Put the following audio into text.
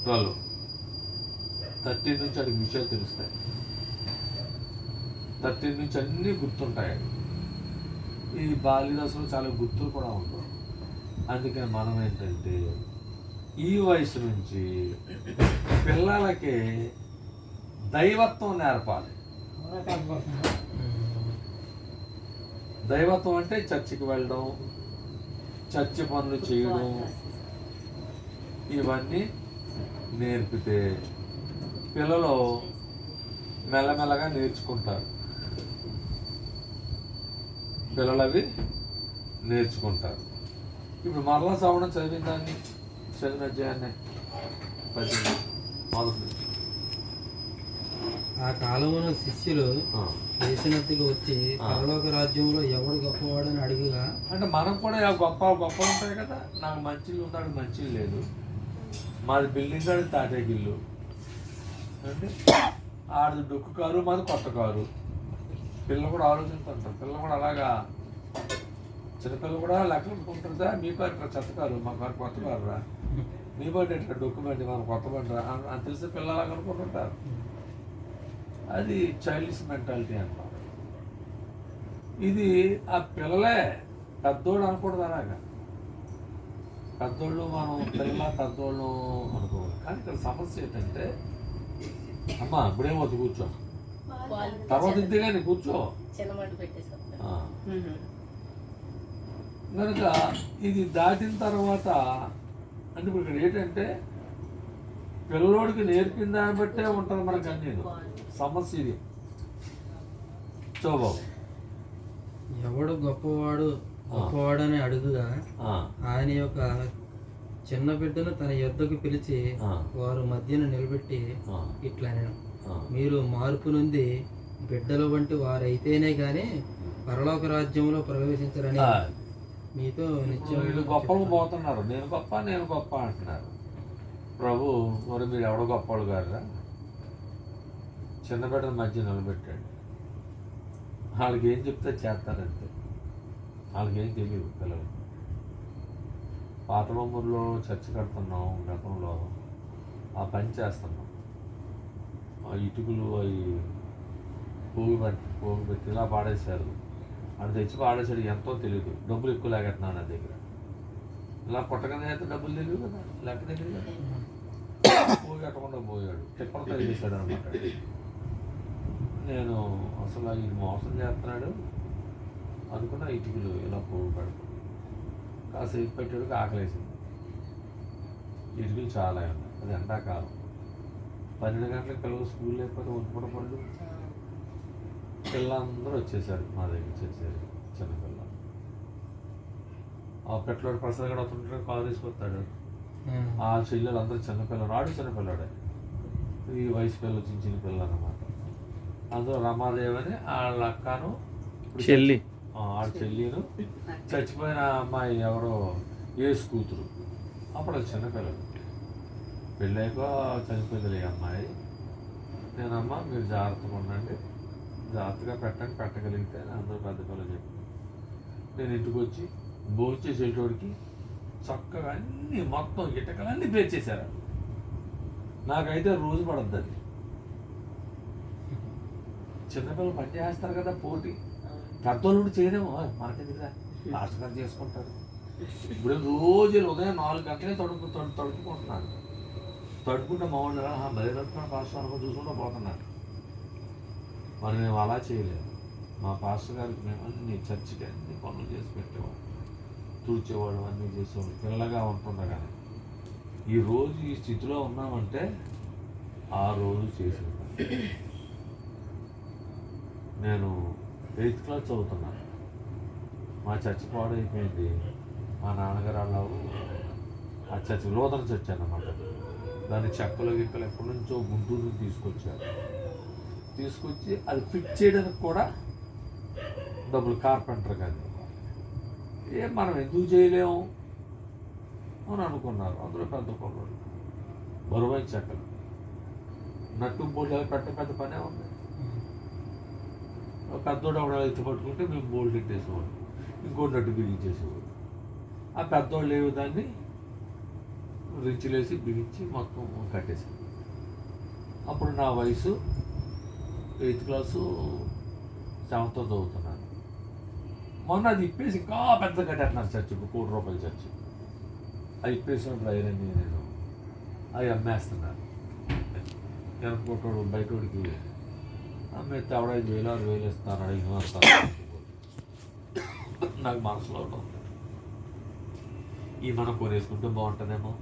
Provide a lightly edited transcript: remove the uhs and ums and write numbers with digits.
12, 13 నుంచి అడిగి విషయాలు తెలుస్తాయి. 13 నుంచి అన్నీ గుర్తుంటాయి. ఈ బాల్య దశలో చాలా గుర్తులు కూడా ఉండవు. అందుకని మనం ఏంటంటే ఈ వయసు నుంచి పిల్లలకి దైవత్వం నేర్పాలి. దైవత్వం అంటే చర్చికి వెళ్ళడం, చర్చి పనులు చేయడం, ఇవన్నీ నేర్పితే పిల్లలు మెల్లమెల్లగా నేర్చుకుంటారు. పిల్లలు అవి నేర్చుకుంటారు. ఇప్పుడు మరలా శ్రవణం చదివిన దాన్ని చదివిన అధ్యాయాన్ని 18 మొదటి. ఆ కాలమున శిష్యులు చేసినట్టుగా వచ్చి పరలోక రాజ్యంలో ఎవడు గొప్పవాడని అడుగుగా, అంటే మనం కూడా గొప్ప గొప్ప ఉంటాయి కదా. నాకు మంచిలు ఉన్నాడు, మంచిలు లేదు, మాది బిల్డింగ్ కాదు తాటేగిల్లు అంటే ఆడిది డొక్కు కారు, మాది కొత్త కారు. పిల్లలు కూడా ఆలోచిస్తుంటారు. పిల్లలు కూడా అలాగా, చిన్నపిల్లలు కూడా లెక్క పెట్టుకుంటారు. మీ కారు చెత్త కారు, మా కారు కొత్త కారు రా, మీ బండి ఎట్లా డొక్కు బండి, మన కొత్త బండి రా అని తెలిసి పిల్లలు అలాగ అనుకుంటుంటారు. అది చైల్డ్స్ మెంటాలిటీ అంటారు. ఇది ఆ పిల్లలే, పెద్దోళ్ళు అనకూడదు. అలాగా పెద్దోళ్ళు మనం పెద్దోళ్ళు అనుకోవాలి. కానీ ఇక్కడ సమస్య ఏంటంటే, అమ్మా ఇప్పుడేమవుతుంది కూర్చో, తర్వాత ఇంతే కానీ కూర్చో కనుక ఇది దాటిన తర్వాత అంటే ఇప్పుడు ఇక్కడ ఏంటంటే పిల్లోడికి నేర్పిన దాన్ని బట్టే ఉంటుంది మనకు అన్నీ. సమస్య ఇది. చూబాబు, ఎవడు గొప్పవాడని అడుగుగా ఆయన యొక్క చిన్న బిడ్డను తన యొద్దకు పిలిచి వారు మధ్యన నిలబెట్టి ఇట్లా నేను, మీరు మార్పు నుండి బిడ్డల వంటి వారైతేనే కానీ పరలోక రాజ్యంలో ప్రవేశించరని మీతో నిత్యం. గొప్పలు పోతున్నారు. నేను గొప్ప అంటున్నారు. ప్రభు మరి మీరు ఎవడో గొప్పవాళ్ళు గారురా, చిన్న బిడ్డల మధ్య నిలబెట్టాడు. వాళ్ళకి ఏం చెప్తే చేస్తారంటే, వాళ్ళకి ఏం తెలియదు. పిల్లలు పాత బొమ్మల్లో చర్చ కడుతున్నాం, గతంలో ఆ పని చేస్తున్నాం. ఆ ఇటుకలు అవి పోగు పెట్టి ఇలా పాడేశారు. అది తెచ్చి పాడేసాడు, ఎంతో తెలియదు. డబ్బులు ఎక్కువ లాగెత్తున్నాను నా దగ్గర. ఇలా కొట్టగానే అయితే డబ్బులు తెలియదు కదా, లెక్క తెలియదు కదా. పోగు కట్టకుండా పోయాడు, టిప్పర్ చేశాడు అనమాట. నేను అసలు ఇది మోసం చేస్తున్నాడు అనుకున్న ఇటుకలు ఇలా పోగు పెడతాను. కాసేపు పెట్టాడు, ఆకలేసింది. ఇటుకలు చాలా ఉన్నాయి. అది ఎండాకాలం. 12 గంటలకు పిల్లలు స్కూల్ లేకపోతే ఒంటిపూట పళ్ళు. పిల్లలందరూ వచ్చేసారు మా దగ్గర, వచ్చేసారు చిన్నపిల్ల. ఆ పెట్లోడు ప్రసాద్ కూడా వస్తుంటే కారు తీసుకొస్తాడు. ఆ చెల్లెలు అందరూ చిన్నపిల్లలు, రాడు చిన్నపిల్లాడే, ఈ వయసు పిల్లలు చిన్న పిల్లలు అన్నమాట. అందులో రమాదేవి అని వాళ్ళ అక్కను చెల్లి, ఆడ చెల్లిను చచ్చిపోయిన అమ్మాయి ఎవరో ఏసు కూతురు. అప్పుడు అది చిన్నపిల్లలు. పెళ్ళాక చనిపోయింది అమ్మాయి. నేనమ్మా మీరు జాగ్రత్తగా ఉండండి, జాగ్రత్తగా పెట్టగలిగితే అందరూ పెద్ద పిల్లలు చెప్పి నేను ఇంటికి వచ్చి భోంచేసేటోడికి చక్కగా అన్నీ మొత్తం ఇటకలన్నీ పేర్చేశారు. నాకైతే రోజు పడద్దు. అది చిన్నపిల్లలు పని చేస్తారు కదా, పోటీ. పెద్దోళ్ళు చేయలేము, మనకెందుకురా లాస్ట్ గారు చేసుకుంటారు. ఇప్పుడు రోజు ఉదయం 4 గంటలే తడుపుకుంటున్నాను. తడుపుకుంటే మా వాళ్ళు మరీ తడుపుకున్న పాస్టర్ అనుకో చూసుకుంటూ పోతున్నారు. మరి మేము అలా చేయలేము. మా పాస్టర్ గారికి మేము అన్ని చర్చికి అన్ని పనులు చేసి పెట్టేవాళ్ళం, తుడిచేవాళ్ళు, అన్నీ చేసేవాళ్ళు. పిల్లగా ఉంటుండగా ఈ రోజు ఈ స్థితిలో ఉన్నామంటే ఆ రోజు చేసేవాళ్ళం. నేను 8th క్లాస్ చదువుతున్నాను. మా చర్చి పాడైపోయింది. మా నాన్నగారు అన్నావు ఆ చర్చి లోతన చర్చి అన్నమాట. దాని చెక్కలు గిక్కలు ఎక్కడి నుంచో గుంటూరు తీసుకొచ్చారు. తీసుకొచ్చి అది ఫిట్ చేయడానికి కూడా డబ్బులు కార్పెంటర్ కానీ మనం ఎందుకు చేయలేము అని అనుకున్నారు. అందులో పెద్ద కొన్నాడు బరువైన చెక్కలు, నట్టు బోల్ట్ పెద్ద పనే ఉంది. పెద్దోడు ఆవిడ ఎత్తి పట్టుకుంటే మేము బోల్ట్ ఎట్టేసేవాడు, ఇంకో నట్టు బిగించేసేవాడు. ఆ పెద్దోళ్ళు లేవు దాన్ని రించులేసి బిగించి మొత్తం కట్టేశాను. అప్పుడు నా వయసు 8th క్లాసు 7th చదువుతున్నాను. మొన్న అది ఇప్పేసి ఇంకా పెద్ద కట్టేస్తున్నాను చర్చి, ఇప్పుడు ₹1,00,000 చర్చి. అది ఇప్పేసినప్పుడు ఐరన్ నేను అవి అమ్మేస్తున్నాను. వెనకపోతాడు బయటోడికి అమ్మేస్తే ఆవిడ 5,000 6,000 ఇస్తాను, అడిగిన నాకు మనసులో ఉంటుంది ఈ మనం కొనేసుకుంటే బాగుంటుందేమో,